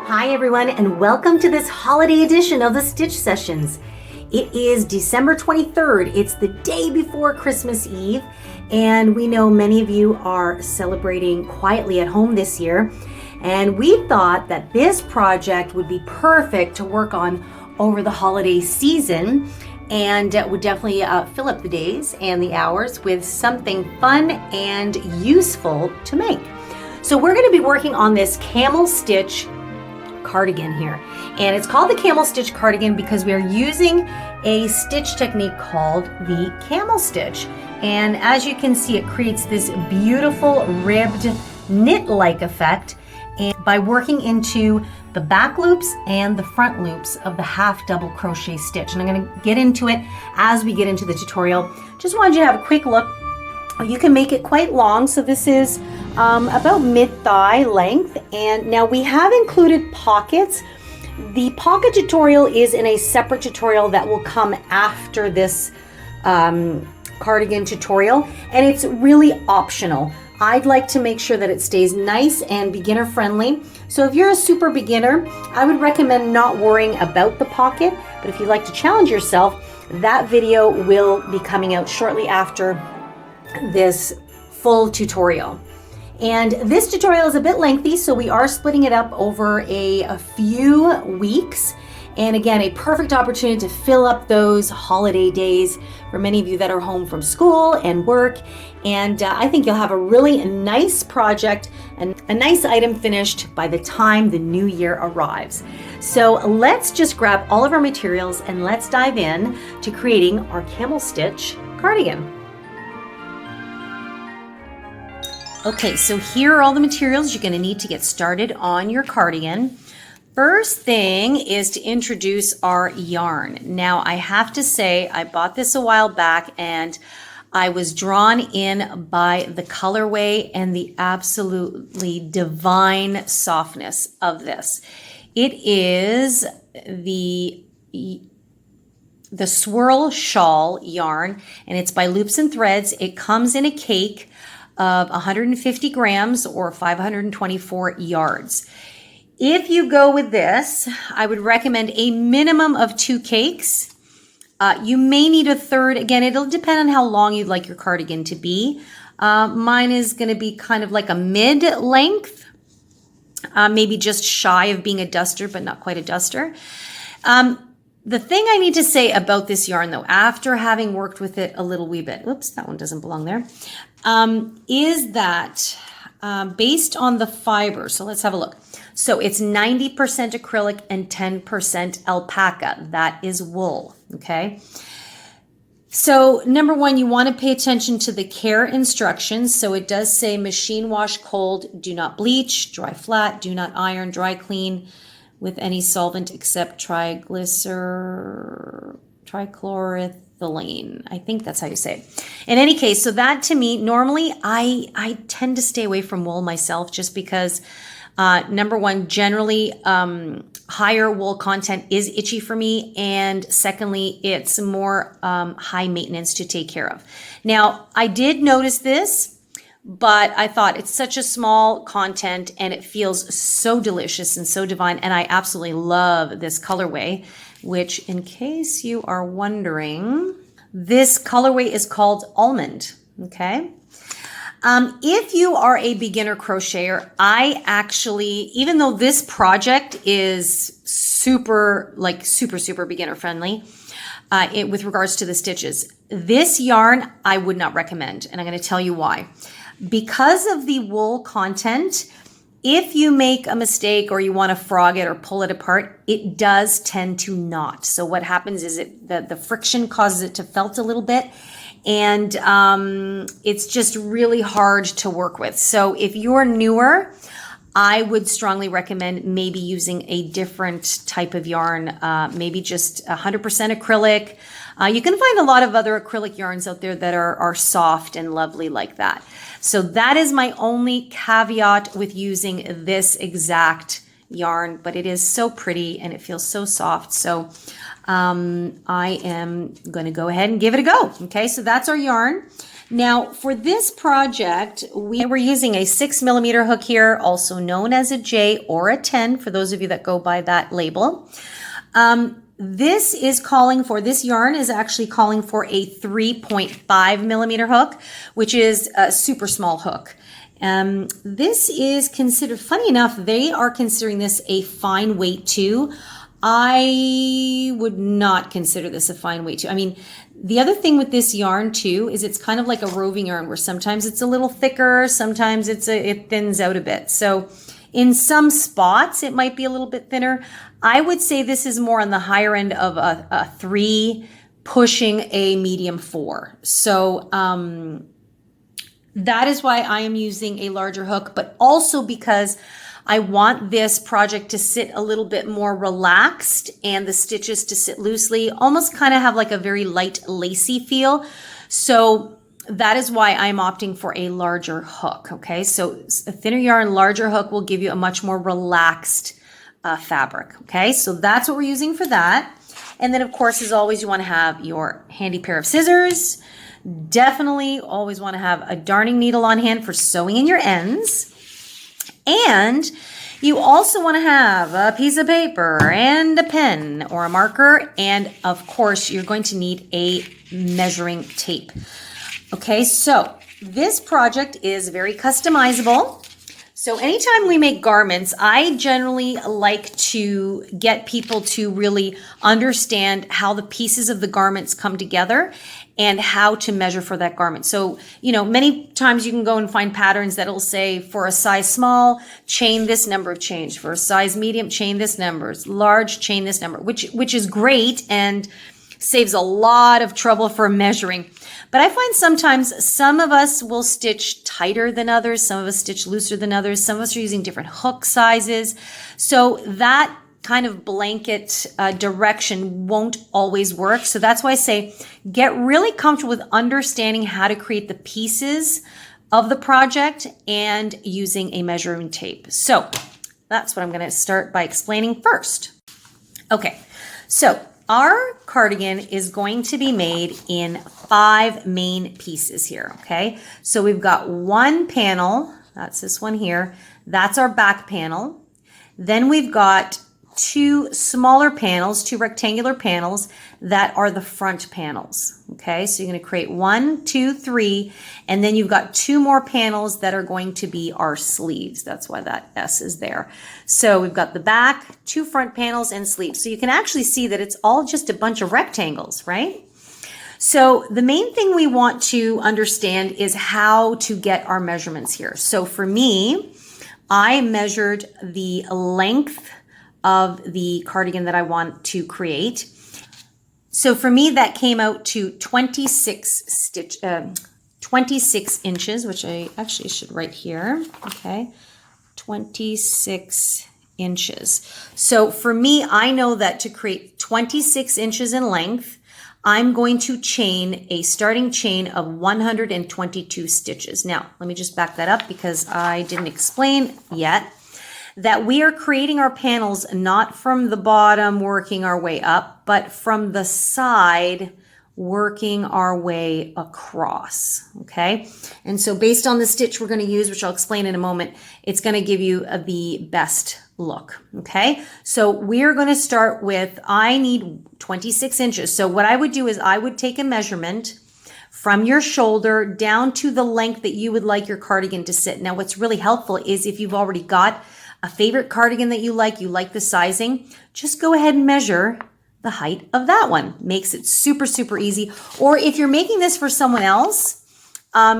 Hi everyone, and welcome to this holiday edition of the Stitch Sessions. It is December 23rd. It's the day before Christmas Eve, and we know many of you are celebrating quietly at home this year. And we thought that this project would be perfect to work on over the holiday season, and would definitely fill up the days and the hours with something fun and useful to make. So we're going to be working on this Camel Stitch cardigan here, and it's called the Camel Stitch Cardigan because we are using a stitch technique called the Camel Stitch. And as you can see, it creates this beautiful ribbed knit-like effect, and by working into the back loops and the front loops of the half double crochet stitch. And I'm going to get into it as we get into the tutorial. Just wanted you to have a quick look. You can make it quite long, so this is about mid-thigh length. And now we have included pockets. The pocket tutorial is in a separate tutorial that will come after this cardigan tutorial, and it's really optional. I'd like to make sure that it stays nice and beginner friendly. So if you're a super beginner, I would recommend not worrying about the pocket, but if you'd like to challenge yourself, that video will be coming out shortly after this full tutorial. And this tutorial is a bit lengthy, so we are splitting it up over a few weeks. And again, a perfect opportunity to fill up those holiday days for many of you that are home from school and work. And I think you'll have a really nice project and a nice item finished by the time the new year arrives. So let's just grab all of our materials and let's dive in to creating our Camel Stitch cardigan. Okay, so here are all the materials you're going to need to get started on your cardigan. First thing is to introduce our yarn. Now, I have to say, I bought this a while back and I was drawn in by the colorway and the absolutely divine softness of this. It is the Swirl Shawl yarn, and it's by Loops and Threads. It comes in a cake of 150 grams or 524 yards. If you go with this, I would recommend a minimum of 2 cakes. You may need a third. Again, it'll depend on how long you'd like your cardigan to be. Mine is going to be kind of like a mid-length, maybe just shy of being a duster, but not quite a duster. The thing I need to say about this yarn, though, after having worked with it a little wee bit, whoops, that one doesn't belong there, is that based on the fiber, so let's have a look. So it's 90% acrylic and 10% alpaca. That is wool, okay? So number one, you want to pay attention to the care instructions. So it does say machine wash cold, do not bleach, dry flat, do not iron, dry clean with any solvent except trichloroethylene. I think that's how you say it. In any case, so that to me, normally I tend to stay away from wool myself just because number one, generally higher wool content is itchy for me. And secondly, it's more high maintenance to take care of. Now, I did notice this, but I thought it's such a small content and it feels so delicious and so divine. And I absolutely love this colorway, which in case you are wondering, this colorway is called Almond, okay? If you are a beginner crocheter, I actually, even though this project is super beginner friendly, with regards to the stitches, this yarn I would not recommend, and I'm going to tell you why. Because of the wool content, if you make a mistake or you want to frog it or pull it apart, it does tend to knot. So what happens is the friction causes it to felt a little bit, and it's just really hard to work with. So if you're newer, I would strongly recommend maybe using a different type of yarn, maybe just 100% acrylic. You can find a lot of other acrylic yarns out there that are soft and lovely like that. So that is my only caveat with using this exact yarn, but it is so pretty and it feels so soft. So I am going to go ahead and give it a go. Okay, so that's our yarn. Now for this project, we were using a 6mm hook here, also known as a J or a 10 for those of you that go by that label. This yarn is actually calling for a 3.5mm hook, which is a super small hook. This is considered, funny enough, they are considering this a fine weight too. I would not consider this a fine weight too. I mean, the other thing with this yarn too is it's kind of like a roving yarn where sometimes it's a little thicker, sometimes it thins out a bit. So in some spots, it might be a little bit thinner. I would say this is more on the higher end of a 3 pushing a medium 4. So that is why I am using a larger hook, but also because I want this project to sit a little bit more relaxed and the stitches to sit loosely, almost kind of have like a very light lacy feel. So that is why I'm opting for a larger hook, okay? So a thinner yarn, larger hook will give you a much more relaxed fabric, okay? So that's what we're using for that. And then of course, as always, you wanna have your handy pair of scissors. Definitely always wanna have a darning needle on hand for sewing in your ends. And you also wanna have a piece of paper and a pen or a marker. And of course, you're going to need a measuring tape. Okay, so this project is very customizable. So anytime we make garments, I generally like to get people to really understand how the pieces of the garments come together and how to measure for that garment. So, you know, many times you can go and find patterns that'll say for a size small, chain this number of chains. For a size medium, chain this number. Large, chain this number, which is great and saves a lot of trouble for measuring. But I find sometimes some of us will stitch tighter than others. Some of us stitch looser than others. Some of us are using different hook sizes. So that kind of blanket direction won't always work. So that's why I say get really comfortable with understanding how to create the pieces of the project and using a measuring tape. So that's what I'm going to start by explaining first. Okay, so our cardigan is going to be made in 5 main pieces here, okay? So we've got one panel, that's this one here, that's our back panel. Then we've got 2 smaller panels, 2 rectangular panels that are the front panels, okay? So you're gonna create 1, 2, 3, and then you've got 2 more panels that are going to be our sleeves. That's why that S is there. So we've got the back, 2 front panels, and sleeves. So you can actually see that it's all just a bunch of rectangles, right? So the main thing we want to understand is how to get our measurements here. So for me, I measured the length of the cardigan that I want to create. So for me, that came out to 26 inches, which I actually should write here. Okay, 26 inches. So for me, I know that to create 26 inches in length, I'm going to chain a starting chain of 122 stitches. Now, let me just back that up because I didn't explain yet that we are creating our panels not from the bottom working our way up, but from the side working our way across, okay? And so based on the stitch we're gonna use, which I'll explain in a moment, it's gonna give you the best look, okay? So we're gonna start with, I need 26 inches. So what I would do is I would take a measurement from your shoulder down to the length that you would like your cardigan to sit. Now, what's really helpful is if you've already got a favorite cardigan that you like the sizing, just go ahead and measure the height of that one. Makes it super, super easy. Or if you're making this for someone else,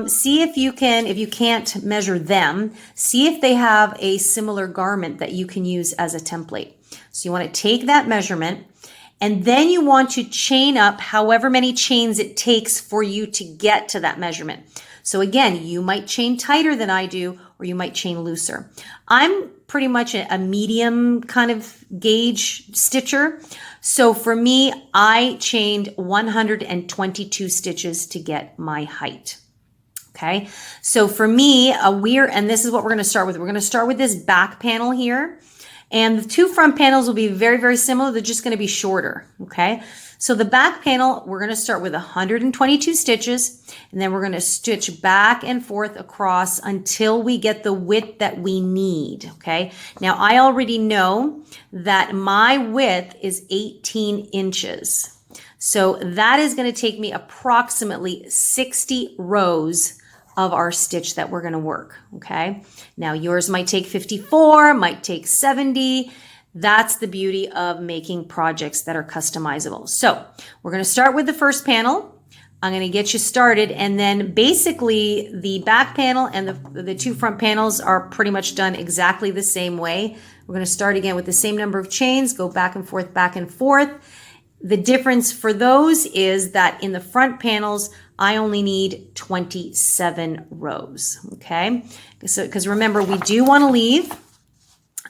see if you can't measure them, see if they have a similar garment that you can use as a template. So you want to take that measurement and then you want to chain up however many chains it takes for you to get to that measurement. So again, you might chain tighter than I do, or you might chain looser. I'm pretty much a medium kind of gauge stitcher. So for me, I chained 122 stitches to get my height. Okay, so for me, and this is what we're gonna start with. We're gonna start with this back panel here. And the 2 front panels will be very, very similar. They're just gonna be shorter, okay? So the back panel, we're going to start with 122 stitches, and then we're going to stitch back and forth across until we get the width that we need, okay? Now, I already know that my width is 18 inches. So that is going to take me approximately 60 rows of our stitch that we're going to work, okay? Now, yours might take 54, might take 70. That's the beauty of making projects that are customizable. So we're going to start with the first panel. I'm going to get you started, and then basically the back panel and the two front panels are pretty much done exactly the same way. We're going to start again with the same number of chains, go back and forth, back and forth. The difference for those is that in the front panels, I only need 27 rows, okay? So, because remember, we do want to leave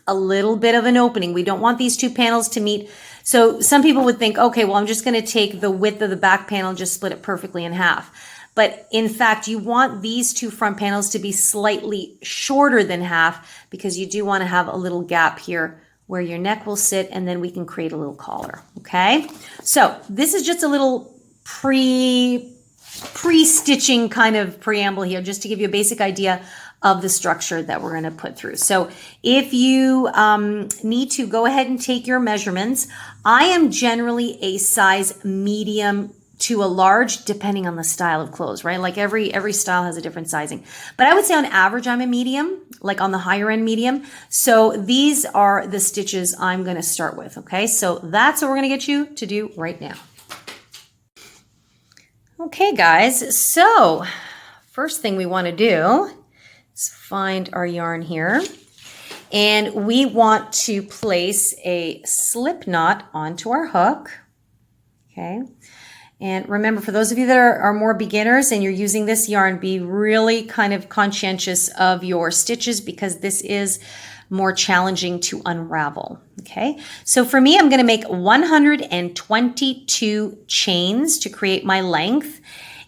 a little bit of an opening. We don't want these two panels to meet. So some people would think, okay, well, I'm just going to take the width of the back panel and just split it perfectly in half. But in fact, you want these two front panels to be slightly shorter than half, because you do want to have a little gap here where your neck will sit, and then we can create a little collar, okay? So this is just a little pre-stitching kind of preamble here, just to give you a basic idea of the structure that we're going to put through. So if you need to, go ahead and take your measurements. I am generally a size medium to a large, depending on the style of clothes, right? Like every style has a different sizing. But I would say on average, I'm a medium, like on the higher end medium. So these are the stitches I'm going to start with, okay? So that's what we're going to get you to do right now. Okay, guys, so first thing we want to do is find our yarn here, and we want to place a slip knot onto our hook, okay? And remember, for those of you that are more beginners and you're using this yarn, be really kind of conscientious of your stitches, because this is more challenging to unravel, okay? So for me, I'm going to make 122 chains to create my length.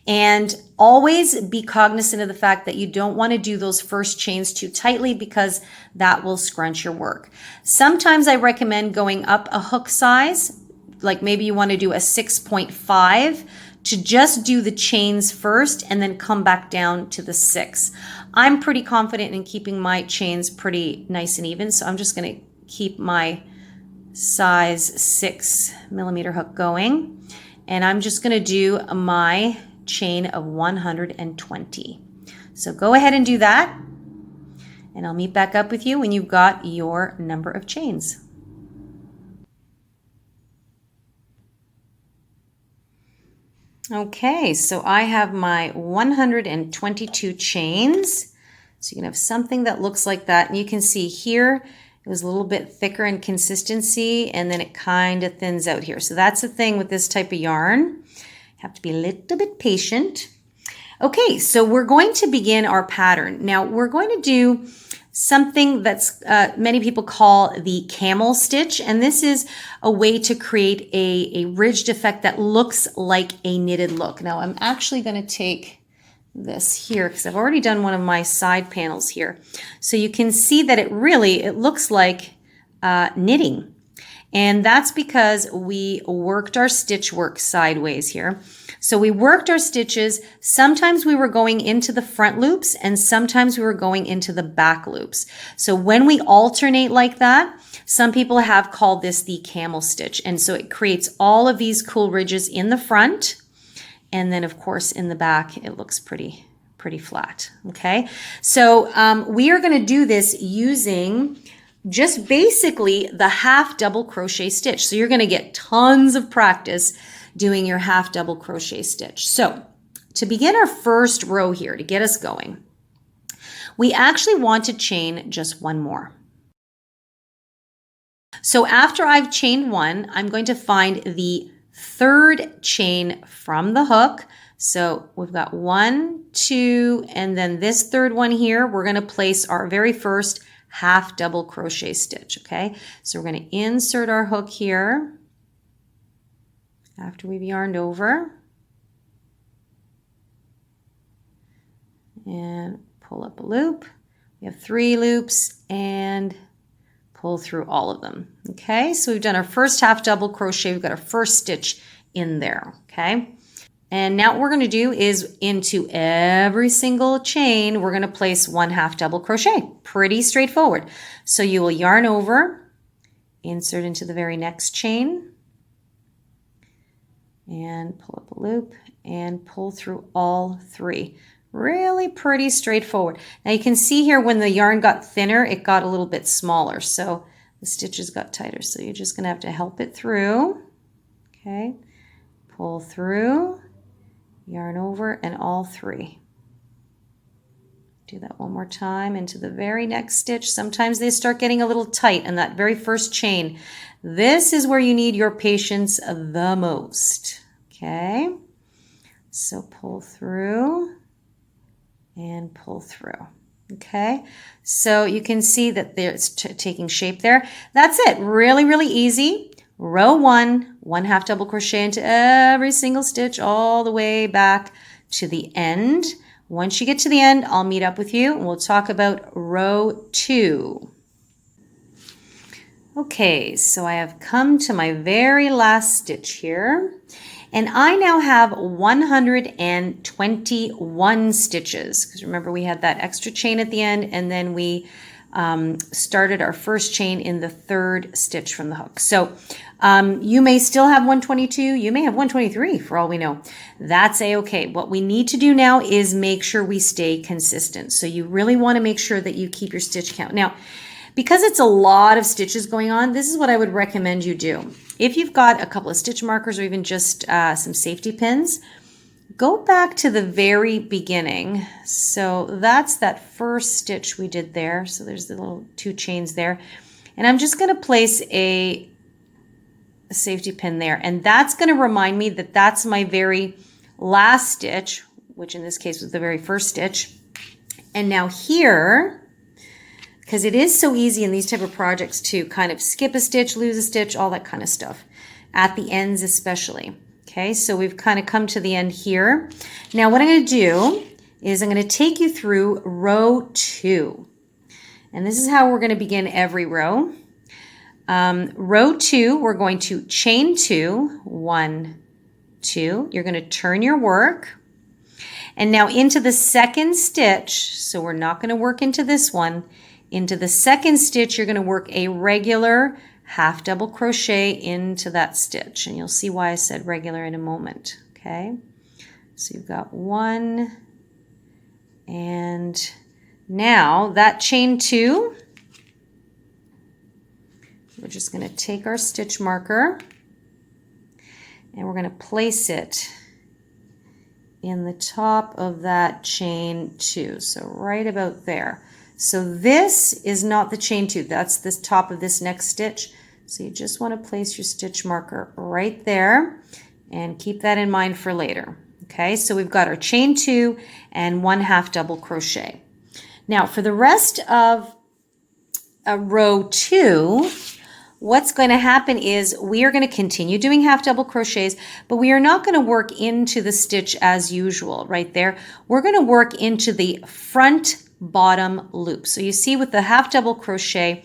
And always be cognizant of the fact that you don't want to do those first chains too tightly, because that will scrunch your work. Sometimes I recommend going up a hook size, like maybe you want to do a 6.5 to just do the chains first and then come back down to the 6. I'm pretty confident in keeping my chains pretty nice and even, so I'm just going to keep my size 6mm hook going, and I'm just going to do my chain of 120. So go ahead and do that, and I'll meet back up with you when you've got your number of chains. Okay, so I have my 122 chains. So you can have something that looks like that. And you can see here, it was a little bit thicker in consistency, and then it kind of thins out here. So that's the thing with this type of yarn. You have to be a little bit patient. Okay, so we're going to begin our pattern. Now we're going to do something that's many people call the camel stitch, and this is a way to create a ridged effect that looks like a knitted look. Now I'm actually going to take this here because I've already done one of my side panels here, so you can see that it looks like knitting, and that's because we worked our stitch work sideways here. So we worked our stitches. Sometimes we were going into the front loops and sometimes we were going into the back loops. So when we alternate like that, some people have called this the camel stitch. And so it creates all of these cool ridges in the front. And then of course in the back, it looks pretty flat. Okay. So we are going to do this using just basically the half double crochet stitch. So you're going to get tons of practice doing your half double crochet stitch. So to begin our first row here, to get us going, we actually want to chain just one more. So after I've chained one, I'm going to find the third chain from the hook. So we've got 1, 2, and then this third one here, we're going to place our very first half double crochet stitch. Okay, so we're going to insert our hook here after we've yarned over, and pull up a loop. We have 3 loops and pull through all of them. Okay, so we've done our first half double crochet. We've got our first stitch in there, okay? And now what we're going to do is into every single chain, we're going to place 1 half double crochet. Pretty straightforward. So you will yarn over, insert into the very next chain, and pull up a loop and pull through all 3. Really pretty straightforward. Now you can see here when the yarn got thinner, it got a little bit smaller. So the stitches got tighter. So you're just going to have to help it through. Okay, pull through, yarn over, and all 3. Do that one more time into the very next stitch. Sometimes they start getting a little tight in that very first chain. This is where you need your patience the most. Okay, so pull through and pull through. Okay, so you can see that it's taking shape there. That's it. Really, really easy. Row 1, 1 half double crochet into every single stitch all the way back to the end. Once you get to the end, I'll meet up with you and we'll talk about row 2. Okay, so I have come to my very last stitch here. And I now have 121 stitches, because remember we had that extra chain at the end, and then we started our first chain in the 3rd stitch from the hook. So you may still have 122, you may have 123 for all we know. That's a-okay. What we need to do now is make sure we stay consistent. So you really want to make sure that you keep your stitch count. Now, because it's a lot of stitches going on, this is what I would recommend you do. If you've got a couple of stitch markers or even just some safety pins, go back to the very beginning. So that's that first stitch we did there. So there's the little 2 chains there. And I'm just going to place a safety pin there. And that's going to remind me that that's my very last stitch, which in this case was the very first stitch. And now here, because it is so easy in these type of projects to kind of skip a stitch, lose a stitch, all that kind of stuff, at the ends especially. Okay, so we've kind of come to the end here. Now what I'm going to do is I'm going to take you through row 2. And this is how we're going to begin every row. Row 2, we're going to chain 2, 1, 2. You're going to turn your work. And now into the 2nd stitch, so we're not going to work into this one. Into the 2nd stitch, you're going to work a regular half double crochet into that stitch. And you'll see why I said regular in a moment. Okay, so you've got 1, and now that chain 2, we're just going to take our stitch marker and we're going to place it in the top of that chain 2. So right about there. So this is not the chain 2, that's the top of this next stitch. So you just want to place your stitch marker right there and keep that in mind for later. Okay, so we've got our chain 2 and 1 half double crochet. Now for the rest of row 2, what's going to happen is we are going to continue doing half double crochets, but we are not going to work into the stitch as usual right there. We're going to work into the front bottom loop. So you see with the half double crochet,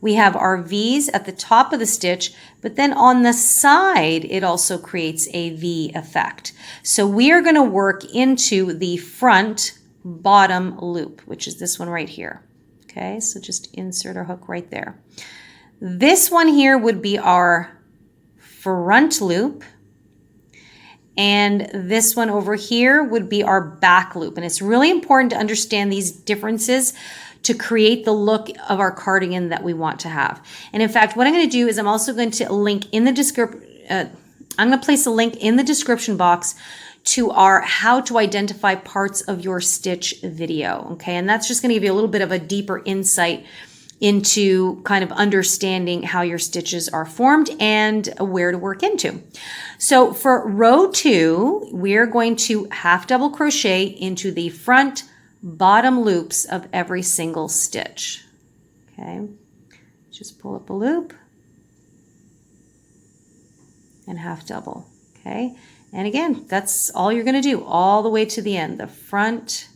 we have our V's at the top of the stitch, but then on the side, it also creates a V effect. So we are going to work into the front bottom loop, which is this one right here. Okay, so just insert our hook right there. This one here would be our front loop. And this one over here would be our back loop. And it's really important to understand these differences to create the look of our cardigan that we want to have. And in fact, what I'm going to do is I'm also going to link in the description, I'm going to place a link in the description box to our how to identify parts of your stitch video. Okay, and that's just going to give you a little bit of a deeper insight into kind of understanding how your stitches are formed and where to work into. So for row 2, we're going to half double crochet into the front bottom loops of every single stitch. Okay, just pull up a loop and half double. Okay, and again, that's all you're going to do all the way to the end, the front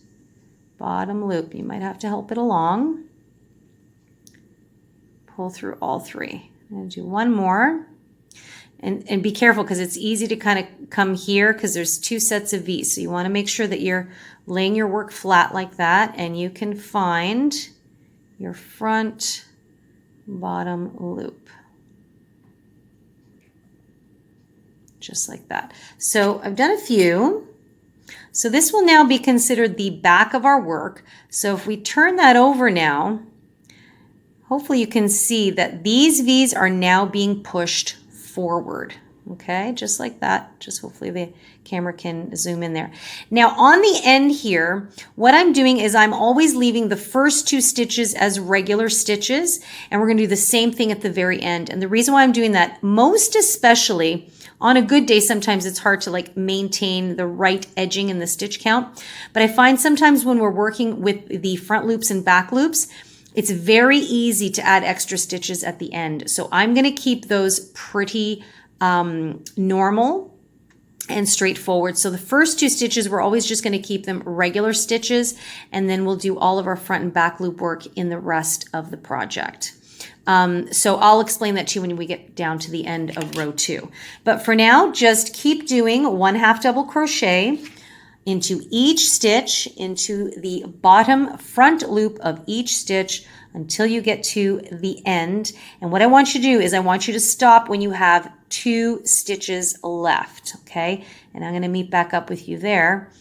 bottom loop. You might have to help it along. Pull through all 3. I'm going to do one more. And be careful because it's easy to kind of come here because there's 2 sets of V's. So you want to make sure that you're laying your work flat like that, and you can find your front bottom loop. Just like that. So I've done a few. So this will now be considered the back of our work. So if we turn that over now, hopefully you can see that these V's are now being pushed forward. Okay, just like that. Just hopefully the camera can zoom in there. Now on the end here, what I'm doing is I'm always leaving the first 2 stitches as regular stitches, and we're going to do the same thing at the very end. And the reason why I'm doing that, most especially on a good day, sometimes it's hard to like maintain the right edging in the stitch count. But I find sometimes when we're working with the front loops and back loops, it's very easy to add extra stitches at the end. So I'm going to keep those pretty normal and straightforward. So the first 2 stitches, we're always just going to keep them regular stitches, and then we'll do all of our front and back loop work in the rest of the project. So I'll explain that to you when we get down to the end of row 2. But for now, just keep doing 1 half double crochet into each stitch, into the bottom front loop of each stitch until you get to the end. And what I want you to do is I want you to stop when you have 2 stitches left, okay? And I'm going to meet back up with you there,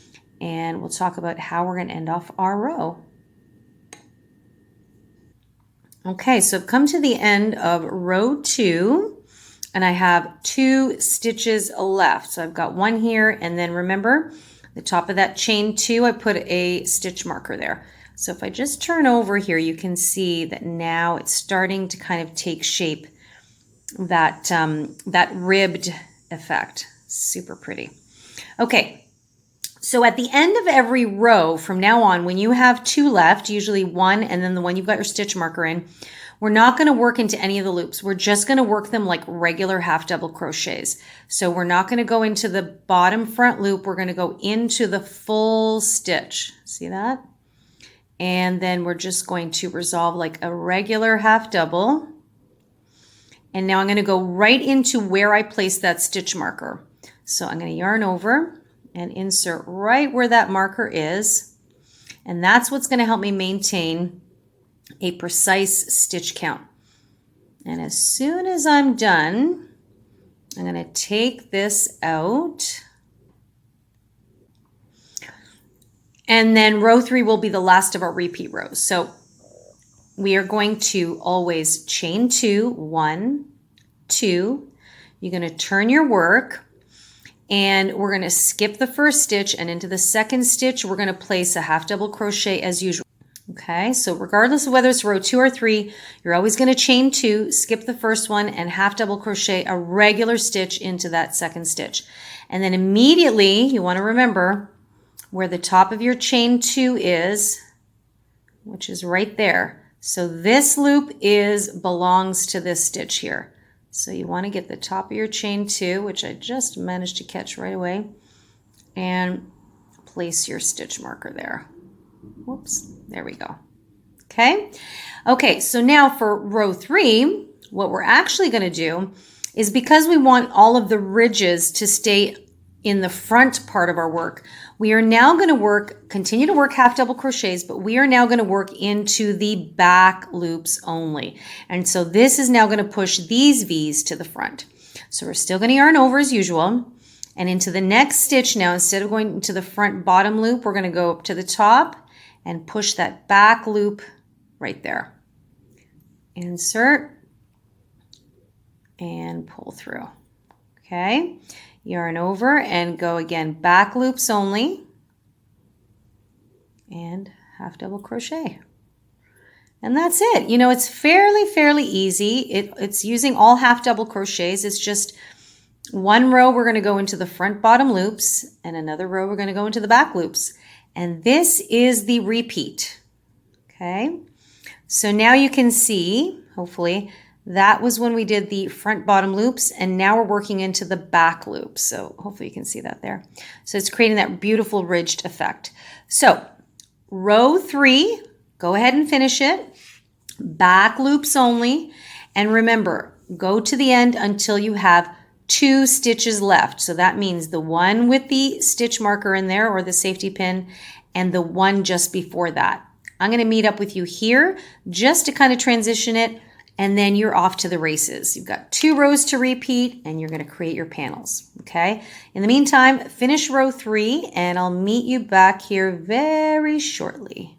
and we'll talk about how we're going to end off our row. Okay, so I've come to the end of row 2, and I have 2 stitches left. So I've got 1 here, and then remember, the top of that chain 2, I put a stitch marker there. So if I just turn over here, you can see that now it's starting to kind of take shape, that, that ribbed effect. Super pretty. Okay, so at the end of every row from now on, when you have 2 left, usually 1 and then the one you've got your stitch marker in, we're not going to work into any of the loops. We're just going to work them like regular half double crochets. So we're not going to go into the bottom front loop. We're going to go into the full stitch. See that? And then we're just going to resolve like a regular half double. And now I'm going to go right into where I placed that stitch marker. So I'm going to yarn over and insert right where that marker is. And that's what's going to help me maintain a precise stitch count. And as soon as I'm done, I'm going to take this out. And then row 3 will be the last of our repeat rows. So we are going to always chain 2, 1, 2. You're going to turn your work, and we're going to skip the first stitch, and into the second stitch, we're going to place a half double crochet as usual. Okay, so regardless of whether it's row 2 or 3, you're always going to chain 2, skip the first one, and half double crochet a regular stitch into that second stitch. And then immediately, you want to remember where the top of your chain 2 is, which is right there. So this loop belongs to this stitch here. So you want to get the top of your chain 2, which I just managed to catch right away, and place your stitch marker there. Whoops, there we go. Okay, okay, so now for row 3, what we're actually going to do is, because we want all of the ridges to stay in the front part of our work, we are now going to continue to work half double crochets, but we are now going to work into the back loops only. And so this is now going to push these V's to the front. So we're still going to yarn over as usual. And into the next stitch now, instead of going into the front bottom loop, we're going to go up to the top and push that back loop right there. Insert and pull through. Okay. Yarn over and go again, back loops only, and half double crochet. And that's it. You know, it's fairly easy. It's using all half double crochets. It's just one row we're going to go into the front bottom loops, and another row we're going to go into the back loops. And this is the repeat. Okay. So now you can see, hopefully, that was when we did the front bottom loops, and now we're working into the back loops. So hopefully you can see that there. So it's creating that beautiful ridged effect. So row 3, go ahead and finish it. Back loops only. And remember, go to the end until you have 2 stitches left. So that means the one with the stitch marker in there or the safety pin and the one just before that. I'm going to meet up with you here just to kind of transition it, and then you're off to the races. You've got 2 rows to repeat and you're going to create your panels. Okay. In the meantime, finish row 3 and I'll meet you back here very shortly.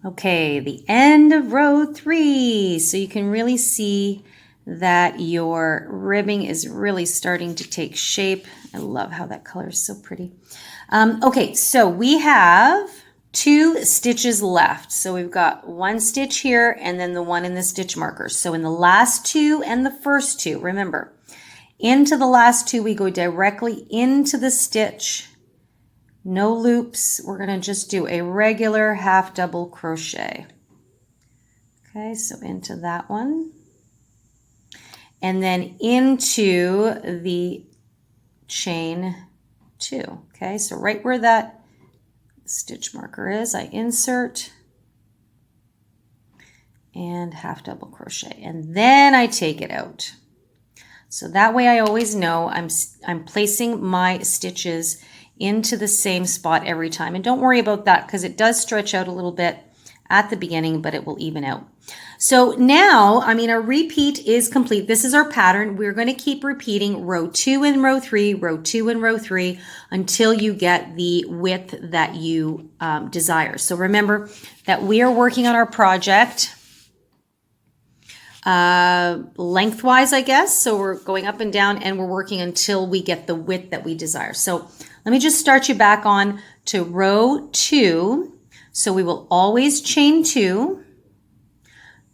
Okay, the end of row 3. So you can really see that your ribbing is really starting to take shape. I love how that color is so pretty. Okay, so we have 2 stitches left. So we've got 1 stitch here and then the one in the stitch marker. So in the last 2 and the first 2, remember, into the last 2, we go directly into the stitch. No loops. We're going to just do a regular half double crochet. Okay, so into that one. And then into the chain 2. Okay, so right where that stitch marker is, I insert and half double crochet. And then I take it out. So that way I always know I'm placing my stitches into the same spot every time. And don't worry about that because it does stretch out a little bit at the beginning, but it will even out. So now, our repeat is complete. This is our pattern. We're going to keep repeating row 2 and row 3, row 2 and row 3 until you get the width that you desire. So remember that we are working on our project lengthwise, I guess. So we're going up and down and we're working until we get the width that we desire. So let me just start you back on to row 2. So we will always chain 2,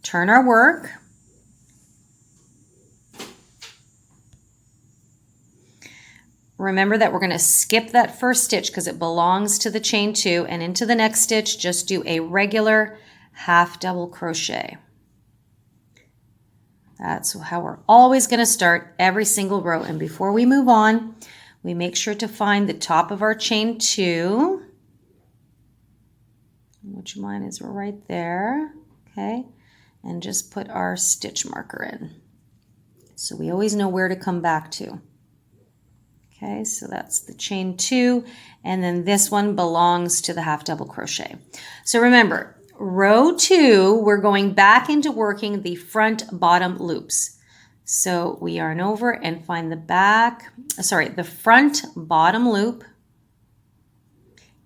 turn our work, remember that we're going to skip that first stitch because it belongs to the chain 2, and into the next stitch just do a regular half double crochet. That's how we're always going to start every single row. And before we move on, we make sure to find the top of our chain 2, which mine is right there, okay, and just put our stitch marker in. So we always know where to come back to. Okay, so that's the chain 2, and then this one belongs to the half double crochet. So remember, row 2, we're going back into working the front bottom loops. So we yarn over and find the front bottom loop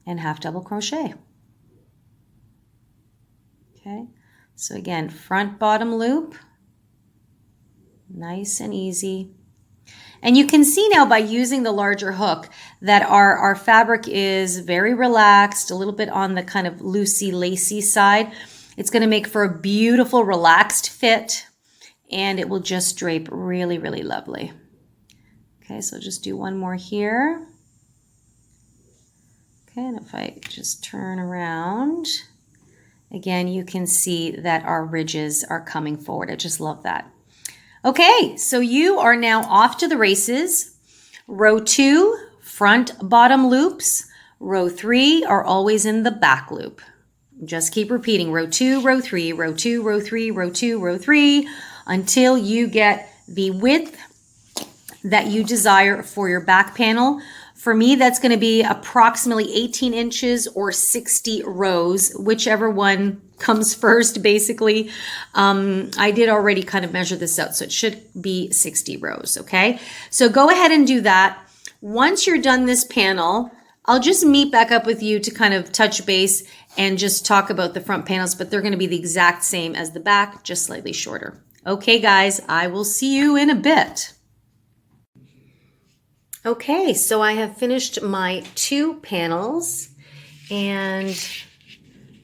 and half double crochet. Okay, so again, front bottom loop, nice and easy. And you can see now by using the larger hook that our fabric is very relaxed, a little bit on the kind of loosey lacy side. It's going to make for a beautiful relaxed fit, and it will just drape really, really lovely. Okay, so just do one more here. Okay, and if I just turn around, again, you can see that our ridges are coming forward. I just love that. Okay, so you are now off to the races. Row 2, front bottom loops. Row 3 are always in the back loop. Just keep repeating row 2, row 3, row 2, row 3, row 2, row 3, until you get the width that you desire for your back panel. For me, that's going to be approximately 18 inches or 60 rows, whichever one comes first, basically. I did already kind of measure this out, so it should be 60 rows, okay? So go ahead and do that. Once you're done this panel, I'll just meet back up with you to kind of touch base and just talk about the front panels, but they're going to be the exact same as the back, just slightly shorter. Okay, guys, I will see you in a bit. Okay, so I have finished my 2 panels, and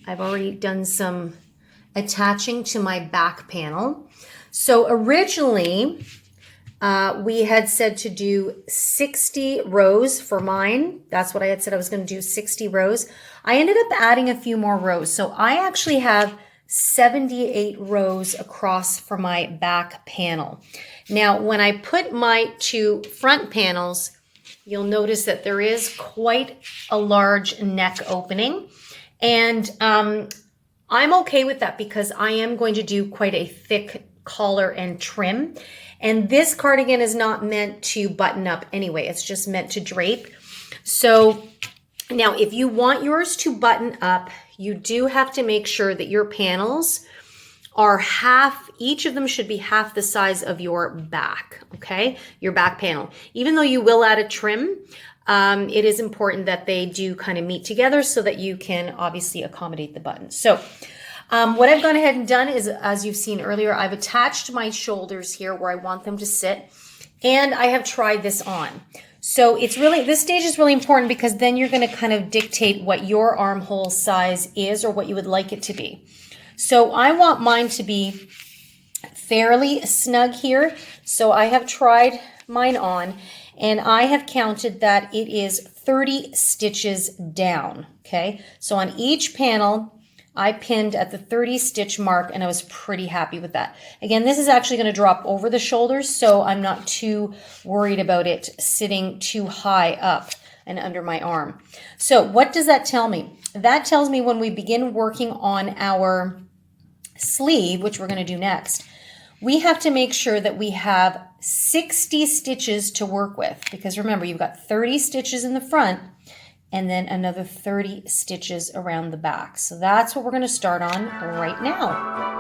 I've already done some attaching to my back panel. So originally, we had said to do 60 rows for mine. That's what I had said I was going to do, 60 rows. I ended up adding a few more rows. So I actually have 78 rows across for my back panel. Now, when I put my 2 front panels, you'll notice that there is quite a large neck opening. And I'm okay with that because I am going to do quite a thick collar and trim. And this cardigan is not meant to button up anyway. It's just meant to drape. So now if you want yours to button up, you do have to make sure that your panels are half, each of them should be half the size of your back, okay? Your back panel. Even though you will add a trim, it is important that they do kind of meet together so that you can obviously accommodate the buttons. So what I've gone ahead and done is, as you've seen earlier, I've attached my shoulders here where I want them to sit, and I have tried this on. So it's really, this stage is really important because then you're going to kind of dictate what your armhole size is or what you would like it to be. So I want mine to be fairly snug here. So I have tried mine on, and I have counted that it is 30 stitches down, okay? So on each panel, I pinned at the 30 stitch mark, and I was pretty happy with that. Again, this is actually going to drop over the shoulders, so I'm not too worried about it sitting too high up and under my arm. So what does that tell me? That tells me when we begin working on our sleeve, which we're going to do next, we have to make sure that we have 60 stitches to work with, because remember, you've got 30 stitches in the front and then another 30 stitches around the back. So that's what we're going to start on right now.